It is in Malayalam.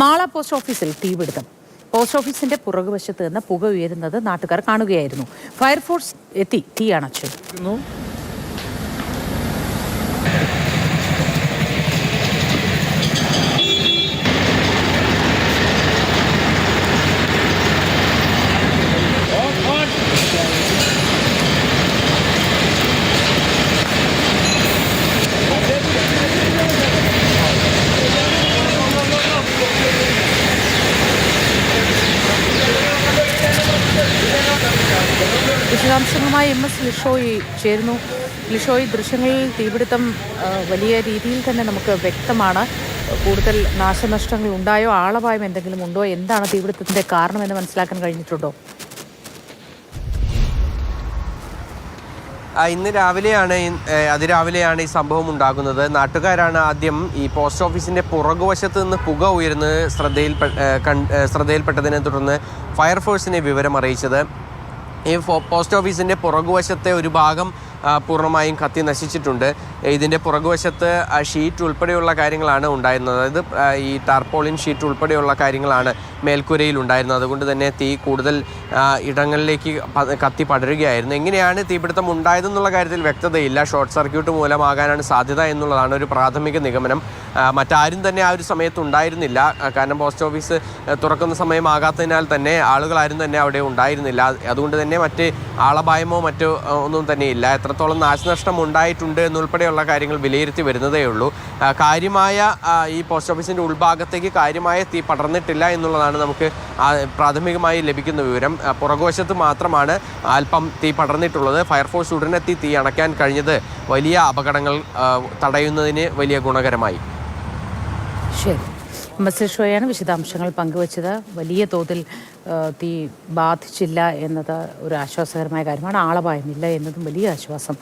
മാള പോസ്റ്റ് ഓഫീസിൽ തീപിടുത്തം. പോസ്റ്റ് ഓഫീസിന്റെ പുറകുവശത്ത് നിന്ന് പുക ഉയരുന്നത് നാട്ടുകാർ കാണുകയായിരുന്നു. ഫയർഫോഴ്സ് എത്തി തീ അണച്ചു. വിശദാംശങ്ങളുമായി MS ലിഷോയി ചേരുന്നു. ലിഷോയി, ദൃശ്യങ്ങളിൽ തീപിടുത്തം വലിയ രീതിയിൽ തന്നെ നമുക്ക് വ്യക്തമാണ്. കൂടുതൽ നാശനഷ്ടങ്ങൾ ഉണ്ടായോ, ആളപായം എന്തെങ്കിലും ഉണ്ടോ, എന്താണ് തീപിടുത്തത്തിന്റെ കാരണമെന്ന് മനസ്സിലാക്കാൻ കഴിഞ്ഞിട്ടുണ്ടോ? ഇന്ന് അതിരാവിലെയാണ് ഈ സംഭവം ഉണ്ടാകുന്നത്. നാട്ടുകാരാണ് ആദ്യം ഈ പോസ്റ്റ് ഓഫീസിന്റെ പുറകുവശത്ത് നിന്ന് പുക ഉയരുന്നത് ശ്രദ്ധയിൽപ്പെട്ടതിനെ തുടർന്ന് ഫയർഫോഴ്സിനെ വിവരം അറിയിച്ചത്. ഈ പോസ്റ്റ് ഓഫീസിന്റെ പുറകുവശത്തെ ഒരു ഭാഗം പൂർണ്ണമായും കത്തി നശിച്ചിട്ടുണ്ട്. ഇതിൻ്റെ പുറകുവശത്ത് ഷീറ്റ് ഉൾപ്പെടെയുള്ള കാര്യങ്ങളാണ് ഉണ്ടായിരുന്നത്. അതായത് ഈ ടാർപോളിൻ ഷീറ്റ് ഉൾപ്പെടെയുള്ള കാര്യങ്ങളാണ് മേൽക്കൂരയിൽ ഉണ്ടായിരുന്നത്. അതുകൊണ്ട് തന്നെ തീ കൂടുതൽ ഇടങ്ങളിലേക്ക് കത്തി പടരുകയായിരുന്നു. എങ്ങനെയാണ് തീപിടുത്തം ഉണ്ടായതെന്നുള്ള കാര്യത്തിൽ വ്യക്തതയില്ല. ഷോർട്ട് സർക്യൂട്ട് മൂലമാകാനാണ് സാധ്യത എന്നുള്ളതാണ് ഒരു പ്രാഥമിക നിഗമനം. മറ്റാരും തന്നെ ആ ഒരു സമയത്ത് ഉണ്ടായിരുന്നില്ല. കാരണം പോസ്റ്റ് ഓഫീസ് തുറക്കുന്ന സമയമാകാത്തതിനാൽ തന്നെ ആളുകളാരും തന്നെ അവിടെ ഉണ്ടായിരുന്നില്ല. അതുകൊണ്ട് തന്നെ മറ്റ് ആളപായമോ മറ്റോ ഒന്നും തന്നെ ഇല്ല. എത്രത്തോളം നാശനഷ്ടം ഉണ്ടായിട്ടുണ്ട് എന്നുൾപ്പെടെയുള്ള കാര്യങ്ങൾ വിലയിരുത്തി വരുന്നതേ ഉള്ളൂ. കാര്യമായ ഈ പോസ്റ്റ് ഓഫീസിൻ്റെ ഉൾഭാഗത്തേക്ക് കാര്യമായ തീ പടർന്നിട്ടില്ല എന്നുള്ളതാണ് നമുക്ക് പ്രാഥമികമായി ലഭിക്കുന്ന വിവരം. പുറകുവശത്ത് മാത്രമാണ് അല്പം തീ പടർന്നിട്ടുള്ളത്. ഫയർഫോഴ്സ് ഉടനെത്തി തീ അണയ്ക്കാൻ കഴിഞ്ഞത് വലിയ അപകടങ്ങൾ തടയുന്നതിന് വലിയ ഗുണകരമായി. ശരി, MS ലിഷോയാണ് വിശദാംശങ്ങൾ പങ്കുവച്ചത്. വലിയ തോതിൽ തീ ബാധിച്ചില്ല എന്നത് ഒരു ആശ്വാസകരമായ കാര്യമാണ്. ആളപായമില്ല എന്നതും വലിയ ആശ്വാസം.